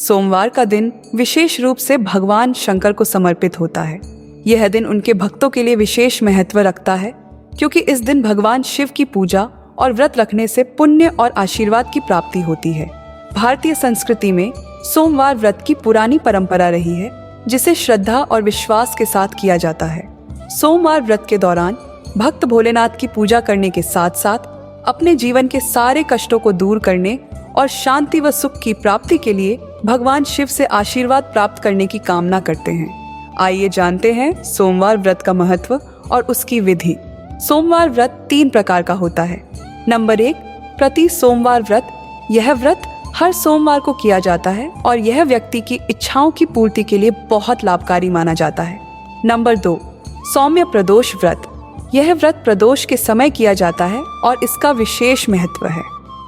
सोमवार का दिन विशेष रूप से भगवान शंकर को समर्पित होता है। यह दिन उनके भक्तों के लिए विशेष महत्व रखता है, क्योंकि इस दिन भगवान शिव की पूजा और व्रत रखने से पुण्य और आशीर्वाद की प्राप्ति होती है। भारतीय संस्कृति में सोमवार व्रत की पुरानी परंपरा रही है, जिसे श्रद्धा और विश्वास के साथ किया जाता है। सोमवार व्रत के दौरान भक्त भोलेनाथ की पूजा करने के साथ साथ अपने जीवन के सारे कष्टों को दूर करने और शांति व सुख की प्राप्ति के लिए भगवान शिव से आशीर्वाद प्राप्त करने की कामना करते हैं। आइए जानते हैं सोमवार व्रत का महत्व और उसकी विधि। सोमवार व्रत 3 प्रकार का होता है। नंबर 1, प्रति सोमवार व्रत। यह व्रत हर सोमवार को किया जाता है और यह व्यक्ति की इच्छाओं की पूर्ति के लिए बहुत लाभकारी माना जाता है। नंबर 2, सौम्य प्रदोष व्रत। यह व्रत प्रदोष के समय किया जाता है और इसका विशेष महत्व है।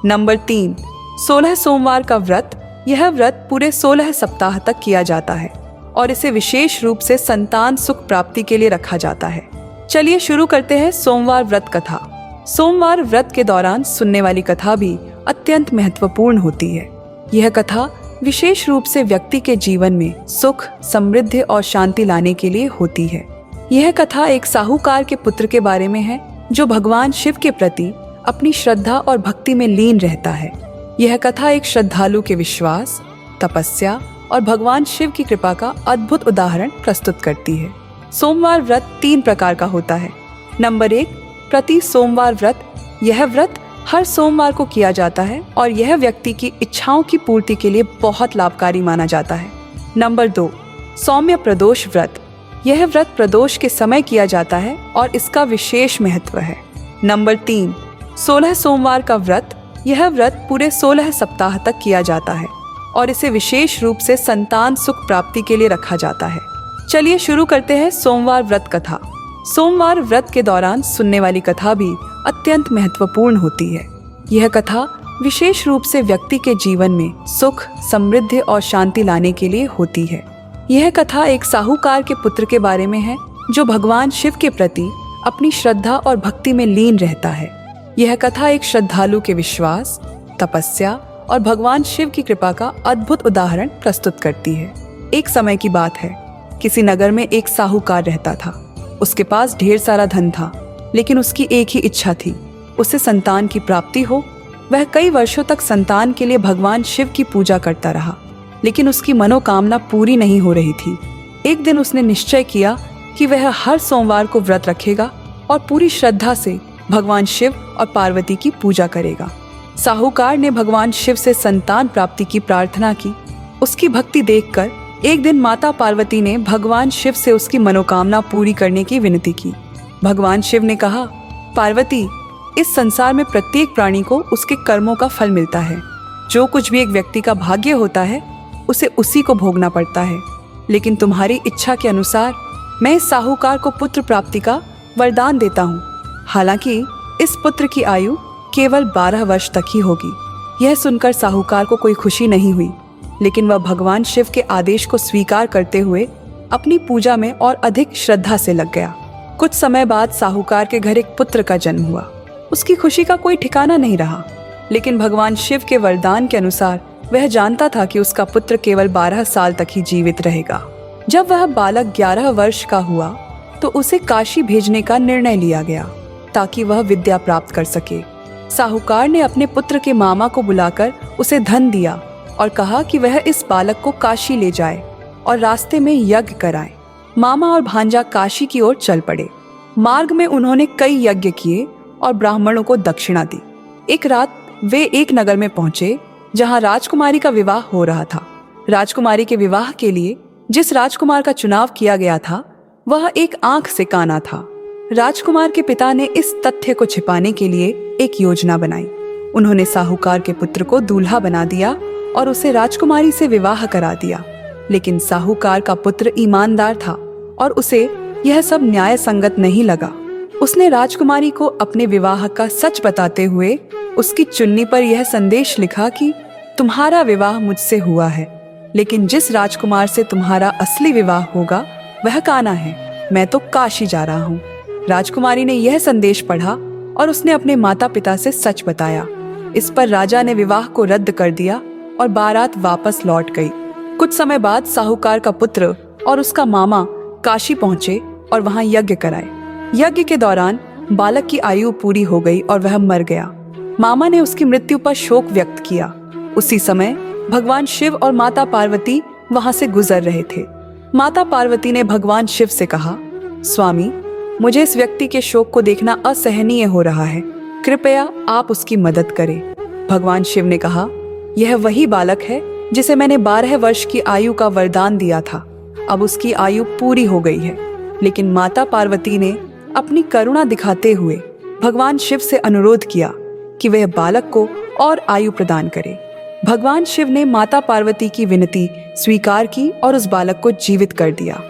नंबर 3, 16 सोमवार का व्रत। यह व्रत पूरे 16 सप्ताह तक किया जाता है और इसे विशेष रूप से संतान सुख प्राप्ति के लिए रखा जाता है। चलिए शुरू करते हैं सोमवार व्रत कथा। सोमवार व्रत के दौरान सुनने वाली कथा भी अत्यंत महत्वपूर्ण होती है। यह कथा विशेष रूप से व्यक्ति के जीवन में सुख, समृद्धि और शांति लाने के लिए होती है। यह कथा एक साहूकार के पुत्र के बारे में है, जो भगवान शिव के प्रति अपनी श्रद्धा और भक्ति में लीन रहता है। यह कथा एक श्रद्धालु के विश्वास, तपस्या और भगवान शिव की कृपा का अद्भुत उदाहरण प्रस्तुत करती है। सोमवार व्रत 3 प्रकार का होता है। नंबर 1, प्रति सोमवार व्रत। यह व्रत हर सोमवार को किया जाता है और यह व्यक्ति की इच्छाओं की पूर्ति के लिए बहुत लाभकारी माना जाता है। नंबर 2, सौम्य प्रदोष व्रत। यह व्रत प्रदोष के समय किया जाता है और इसका विशेष महत्व है। नंबर 3, 16 सोमवार का व्रत। यह व्रत पूरे 16 सप्ताह तक किया जाता है और इसे विशेष रूप से संतान सुख प्राप्ति के लिए रखा जाता है। चलिए शुरू करते हैं सोमवार व्रत कथा। सोमवार व्रत के दौरान सुनने वाली कथा भी अत्यंत महत्वपूर्ण होती है। यह कथा विशेष रूप से व्यक्ति के जीवन में सुख, समृद्धि और शांति लाने के लिए होती है। यह कथा एक साहूकार के पुत्र के बारे में है, जो भगवान शिव के प्रति अपनी श्रद्धा और भक्ति में लीन रहता है। यह कथा एक श्रद्धालु के विश्वास, तपस्या और भगवान शिव की कृपा का अद्भुत उदाहरण प्रस्तुत करती है। एक समय की बात है, किसी नगर में एक साहूकार रहता था। उसके पास ढेर सारा धन था, लेकिन उसकी एक ही इच्छा थी, उसे संतान की प्राप्ति हो। वह कई वर्षों तक संतान के लिए भगवान शिव की पूजा करता रहा, लेकिन उसकी मनोकामना पूरी नहीं हो रही थी। एक दिन उसने निश्चय किया कि वह हर सोमवार को व्रत रखेगा और पूरी श्रद्धा से भगवान शिव और पार्वती की पूजा करेगा। साहूकार ने भगवान शिव से संतान प्राप्ति की प्रार्थना की। उसकी भक्ति देखकर एक दिन माता पार्वती ने भगवान शिव से उसकी मनोकामना पूरी करने की विनती की। भगवान शिव ने कहा, पार्वती, इस संसार में प्रत्येक प्राणी को उसके कर्मों का फल मिलता है। जो कुछ भी एक व्यक्ति का भाग्य होता है, उसे उसी को भोगना पड़ता है। लेकिन तुम्हारी इच्छा के अनुसार मैं इस साहूकार को पुत्र प्राप्ति का वरदान देता हूँ। हालांकि इस पुत्र की आयु केवल 12 वर्ष तक ही होगी। यह सुनकर साहूकार को कोई खुशी नहीं हुई, लेकिन वह भगवान शिव के आदेश को स्वीकार करते हुए अपनी पूजा में और अधिक श्रद्धा से लग गया। कुछ समय बाद साहूकार के घर एक पुत्र का जन्म हुआ। उसकी खुशी का कोई ठिकाना नहीं रहा, लेकिन भगवान शिव के वरदान के अनुसार वह जानता था कि उसका पुत्र केवल 12 साल तक ही जीवित रहेगा। जब वह बालक 11 वर्ष का हुआ तो उसे काशी भेजने का निर्णय लिया गया, ताकि वह विद्या प्राप्त कर सके। साहूकार ने अपने पुत्र के मामा को बुलाकर उसे धन दिया और कहा कि वह इस बालक को काशी ले जाए और रास्ते में यज्ञ कराए। मामा और भांजा काशी की ओर चल पड़े। मार्ग में उन्होंने कई यज्ञ किए और ब्राह्मणों को दक्षिणा दी। एक रात वे एक नगर में पहुंचे, जहां राजकुमारी का विवाह हो रहा था। राजकुमारी के विवाह के लिए जिस राजकुमार का चुनाव किया गया था, वह एक आंख से काना था। राजकुमार के पिता ने इस तथ्य को छिपाने के लिए एक योजना बनाई। उन्होंने साहूकार के पुत्र को दूल्हा बना दिया और उसे राजकुमारी से विवाह करा दिया। लेकिन साहूकार का पुत्र ईमानदार था और उसे यह सब न्याय संगत नहीं लगा। उसने राजकुमारी को अपने विवाह का सच बताते हुए उसकी चुन्नी पर यह संदेश लिखा कि तुम्हारा विवाह मुझसे हुआ है, लेकिन जिस राजकुमार से तुम्हारा असली विवाह होगा वह काना है। मैं तो काशी जा रहा हूँ। राजकुमारी ने यह संदेश पढ़ा और उसने अपने माता पिता से सच बताया। इस पर राजा ने विवाह को रद्द कर दिया और बारात वापस लौट गई। कुछ समय बाद साहूकार का पुत्र और उसका मामा काशी पहुंचे और वहां यज्ञ कराए। यज्ञ के दौरान बालक की आयु पूरी हो गई और वह मर गया। मामा ने उसकी मृत्यु पर शोक व्यक्त किया। उसी समय भगवान शिव और माता पार्वती वहां से गुजर रहे थे। माता पार्वती ने भगवान शिव से कहा, स्वामी, मुझे इस व्यक्ति के शोक को देखना असहनीय हो रहा है, कृपया आप उसकी मदद करें। भगवान शिव ने कहा, यह वही बालक है जिसे मैंने 12 वर्ष की आयु का वरदान दिया था। अब उसकी आयु पूरी हो गई है। लेकिन माता पार्वती ने अपनी करुणा दिखाते हुए भगवान शिव से अनुरोध किया कि वह बालक को और आयु प्रदान करे। भगवान शिव ने माता पार्वती की विनती स्वीकार की और उस बालक को जीवित कर दिया।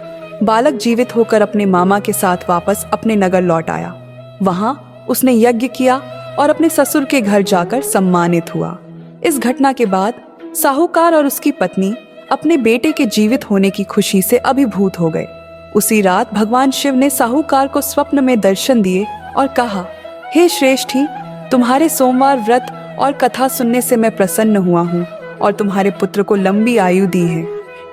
बालक जीवित होकर अपने मामा के साथ वापस अपने नगर लौट आया। वहां उसने यज्ञ किया और अपने ससुर के घर जाकर सम्मानित हुआ। इस घटना के बाद साहूकार और उसकी पत्नी अपने बेटे के जीवित होने की खुशी से अभिभूत हो गए। उसी रात भगवान शिव ने साहूकार को स्वप्न में दर्शन दिए और कहा, हे श्रेष्ठी, तुम्हारे सोमवार व्रत और कथा सुनने से मैं प्रसन्न हुआ हूँ और तुम्हारे पुत्र को लंबी आयु दी है।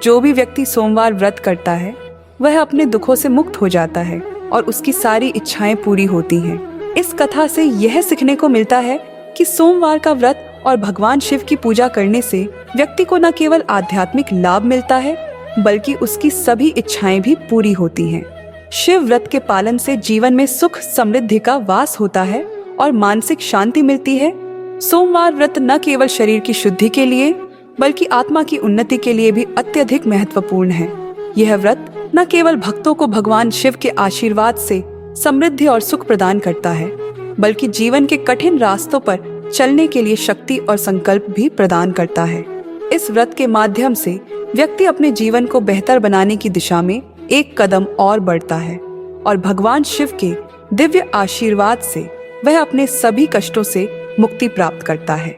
जो भी व्यक्ति सोमवार व्रत करता है वह अपने दुखों से मुक्त हो जाता है और उसकी सारी इच्छाएं पूरी होती हैं। इस कथा से यह सीखने को मिलता है कि सोमवार का व्रत और भगवान शिव की पूजा करने से व्यक्ति को न केवल आध्यात्मिक लाभ मिलता है बल्कि उसकी सभी इच्छाएं भी पूरी होती हैं। शिव व्रत के पालन से जीवन में सुख समृद्धि का वास होता है और मानसिक शांति मिलती है। सोमवार व्रत न केवल शरीर की शुद्धि के लिए बल्कि आत्मा की उन्नति के लिए भी अत्यधिक महत्वपूर्ण है। यह व्रत न केवल भक्तों को भगवान शिव के आशीर्वाद से समृद्धि और सुख प्रदान करता है बल्कि जीवन के कठिन रास्तों पर चलने के लिए शक्ति और संकल्प भी प्रदान करता है। इस व्रत के माध्यम से व्यक्ति अपने जीवन को बेहतर बनाने की दिशा में एक कदम और बढ़ता है और भगवान शिव के दिव्य आशीर्वाद से वह अपने सभी कष्टों से मुक्ति प्राप्त करता है।